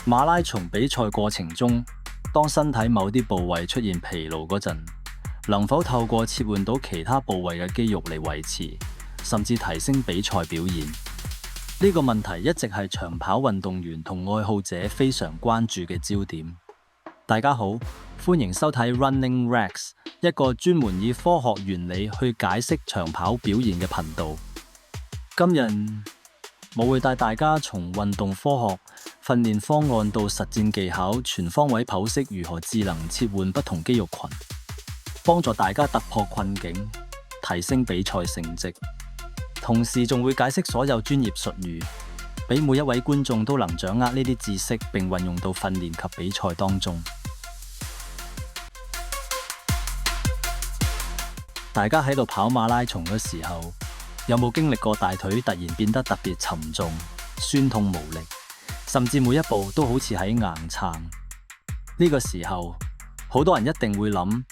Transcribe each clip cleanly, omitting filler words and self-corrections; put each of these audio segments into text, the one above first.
馬拉松比賽過程中，當身體某啲部位出現疲勞嗰陣，能否透過切換到其他部位嘅肌肉嚟維持，甚至提升比賽表現？呢個問題一直係長跑運動員同愛好者非常關注嘅焦點。大家好，歡迎收睇 Running Rex， 一個專門以科學原理去解釋長跑表現嘅頻道。今日我會帶大家從運動科學、訓練方案到實戰技巧，全方位剖析如何智能切換不同肌肉群，幫助大家突破困境，提升比賽成績。同時仲會解釋所有專業術語，俾每一位觀眾都能掌握呢啲知識，並運用到訓練及比賽當中。大家喺度跑馬拉松嘅時候，有冇經歷過大腿突然變得特別沉重、酸痛無力，甚至每一步都好似喺硬撐？呢個時候，好多人一定會諗，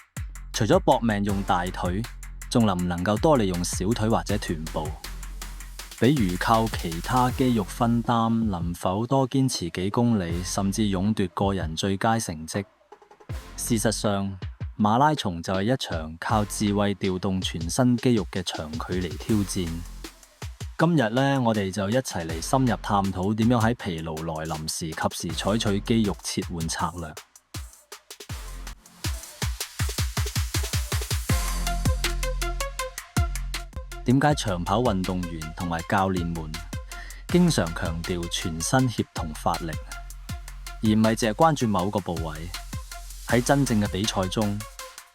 除咗搏命用大腿，仲能唔能夠多利用小腿或者臀部？比如靠其他肌肉分擔，能否多堅持幾公里，甚至勇奪個人最佳成績？事實上，馬拉松就係一場靠智慧調動全身肌肉嘅長距離挑戰。今日呢，我哋就一齊嚟深入探討點樣喺疲勞來臨時及時採取肌肉切換策略。點解長跑運動員同埋教練們經常強調全身協同發力，而唔係淨係關注某個部位？喺真正嘅比賽中，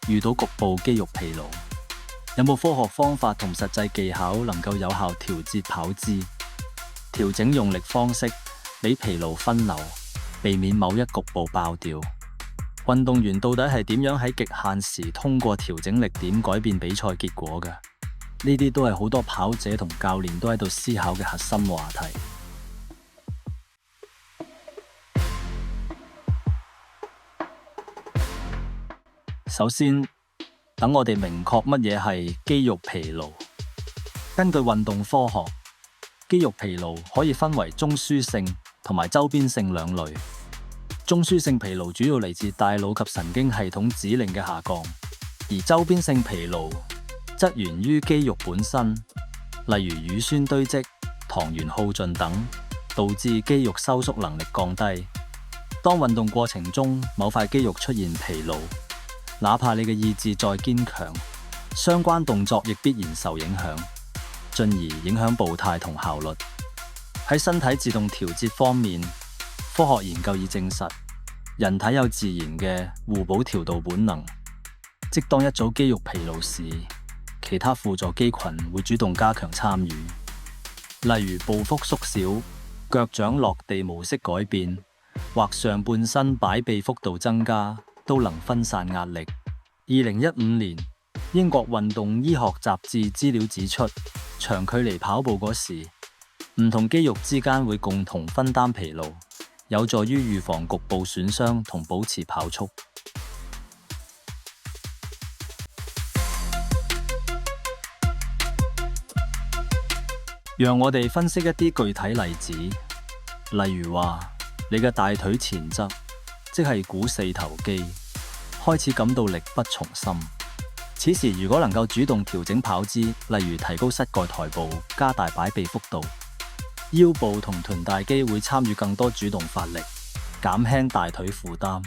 遇到局部肌肉疲勞，有冇科學方法同實際技巧能夠有效調節跑姿，調整用力方式，俾疲勞分流，避免某一局部爆掉？運動員到底係點樣喺極限時通過調整力點改變比賽結果嘅？呢啲都係好多跑者同教練都喺度思考嘅核心話題。首先，等我哋明確乜嘢係肌肉疲勞。根據運動科學，肌肉疲勞可以分為中樞性同埋周邊性兩類。中樞性疲勞主要嚟自大腦及神經系統指令嘅下降，而周邊性疲勞則源於肌肉本身，例如乳酸堆積、糖原耗盡等，導致肌肉收縮能力降低。當運動過程中某塊肌肉出現疲勞，哪怕你嘅意志再堅強，相關動作亦必然受影響，進而影響步態同效率。喺身體自動調節方面，科學研究已證實，人體有自然嘅互補調度本能，即當一組肌肉疲勞時，其他輔助肌群會主動加強參與，例如步幅縮小、腳掌落地模式改變，或上半身擺臂幅度增加，都能分散壓力。2015年，英國運動醫學雜誌資料指出，長距離跑步嗰時，唔同肌肉之間會共同分擔疲勞，有助於預防局部損傷同保持跑速。讓我哋分析一啲具體例子，例如話你嘅大腿前側，即係股四頭肌，開始感到力不從心。此時如果能夠主動調整跑姿，例如提高膝蓋抬步、加大擺臂幅度，腰部同臀大肌會參與更多主動發力，減輕大腿負擔。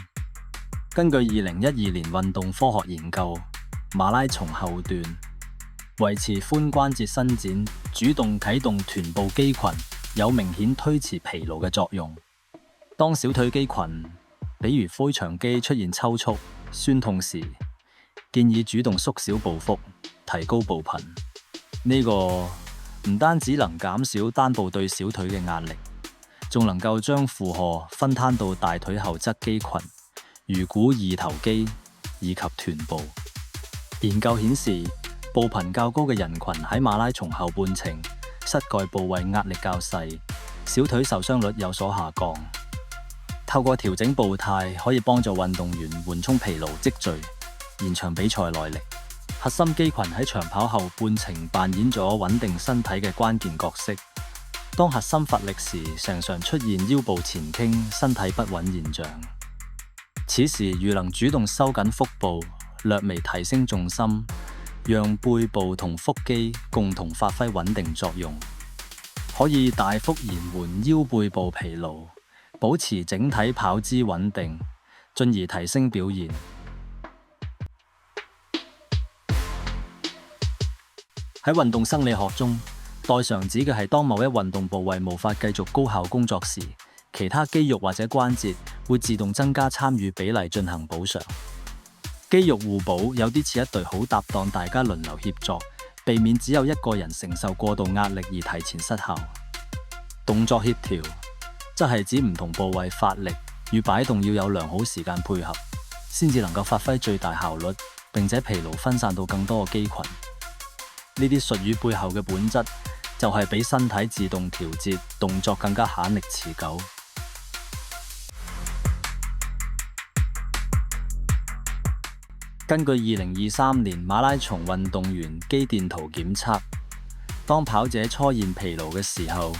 根據2012年運動科學研究，馬拉松後段維持髖關節伸展，主動啟動臀部肌群，有明顯推遲疲勞嘅作用。當小腿肌群，比如腓腸肌出現抽搐、酸痛時，建議主動縮小步幅，提高步頻。呢個唔單止能減少單步對小腿嘅壓力，仲能夠將負荷分攤到大腿後側肌群，如股二頭肌以及臀部。研究顯示，步頻較高嘅人群喺馬拉松後半程，膝蓋部位壓力較細，小腿受傷率有所下降。透過調整步態，可以幫助運動員緩衝疲勞積聚，延長比賽耐力。核心肌群喺長跑後半程扮演咗穩定身體嘅關鍵角色。當核心發力時，常常出現腰部前傾、身體不穩現象。此時如能主動收緊腹部，略微提升重心，讓背部同腹肌共同發揮穩定作用，可以大幅延緩腰背部疲勞，保持整體跑姿穩定，進而提升表現。喺運動生理學中，代償指嘅係當某一運動部位無法繼續高效工作時，其他肌肉或者關節會自動增加參與比例進行補償。肌肉互補有啲似一對好搭檔，大家輪流協作，避免只有一個人承受過度壓力而提前失效。動作協調則係指唔同部位發力與擺動要有良好時間配合，先至能夠發揮最大效率，並且疲勞分散到更多嘅肌群。呢啲術語背後嘅本質就係俾身體自動調節，動作更加慳力持久。根據2023年馬拉松運動員肌電圖檢測，當跑者出現疲勞嘅時候，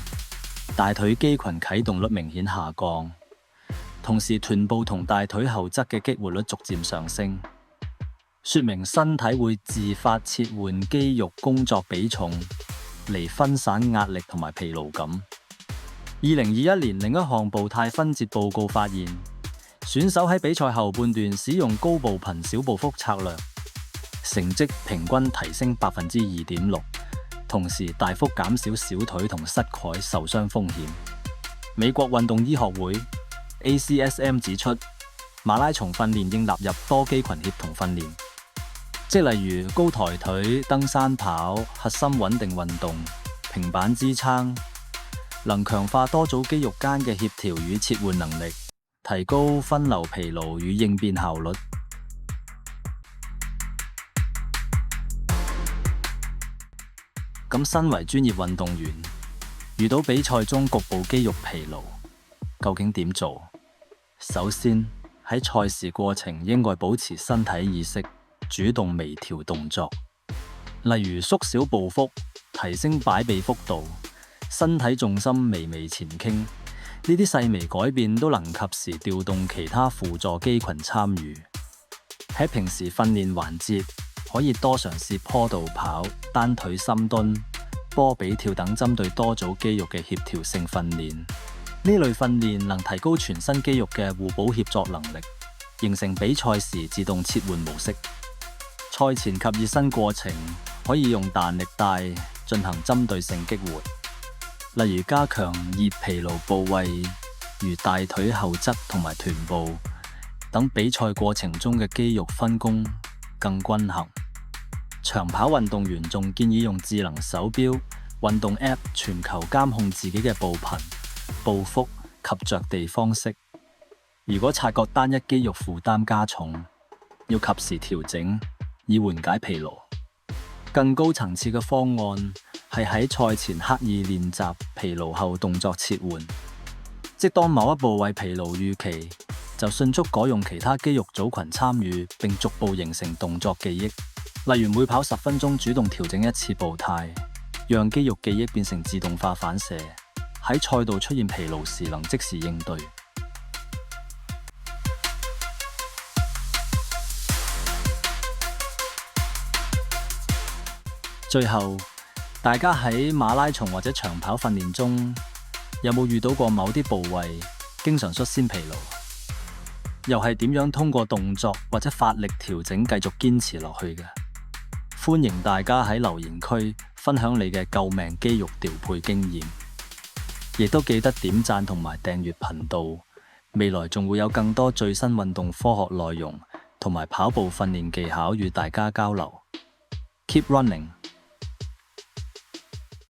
大腿肌群啟動率明顯下降，同時臀部同大腿後側嘅激活率逐漸上升，說明身體會自發切換肌肉工作比重嚟分散壓力同埋疲勞感。2021年另一項步態分節報告發現，選手喺比賽後半段使用高步頻小步幅策略，成績平均提升2.6%，同時大幅減少小腿同膝蓋受傷風險。美國運動醫學會 ACSM 指出，馬拉松訓練應納入多肌群協同訓練，即例如高抬腿、登山跑、核心穩定運動、平板支撐，能強化多組肌肉間嘅協調與切換能力，提高分流疲勞與應變效率。咁身為專業運動員，遇到比賽中局部肌肉疲勞，究竟點做？首先，喺賽事過程應該保持身體意識，主動微調動作，例如縮小步幅、提升擺臂幅度、身體重心微微前傾，呢啲細微改變都能及時調動其他輔助肌群參與。喺平時訓練環節，可以多嘗試坡道跑、單腿深蹲、波比跳等針對多組肌肉嘅協調性訓練。呢類訓練能提高全身肌肉嘅互補協作能力，形成比賽時自動切換模式。賽前及熱身過程可以用彈力帶進行針對性激活，例如加強熱疲勞部位，如大腿後側同埋臀部等，比賽過程中嘅肌肉分工更均衡。長跑運動員仲建議用智能手錶、運動 App 全球監控自己嘅步頻、步幅及着地方式。如果察覺單一肌肉負擔加重，要及時調整，以緩解疲勞。更高層次嘅方案係喺賽前刻意練習疲勞後動作切換，即當某一部位疲勞預期，就迅速改用其他肌肉組群參與，並逐步形成動作記憶。例如每跑10分鐘主動調整一次步態，讓肌肉記憶變成自動化反射，喺賽道出現疲勞時能即時應對。最後，大家喺馬拉松或者長跑訓練中，有冇遇到過某啲部位經常率先疲勞？又係點樣通過動作或者發力調整繼續堅持落去嘅？歡迎大家喺留言區分享你嘅救命肌肉調配經驗，亦都記得點讚同埋訂閱頻道。未來仲會有更多最新運動科學內容同埋跑步訓練技巧與大家交流。Keep running！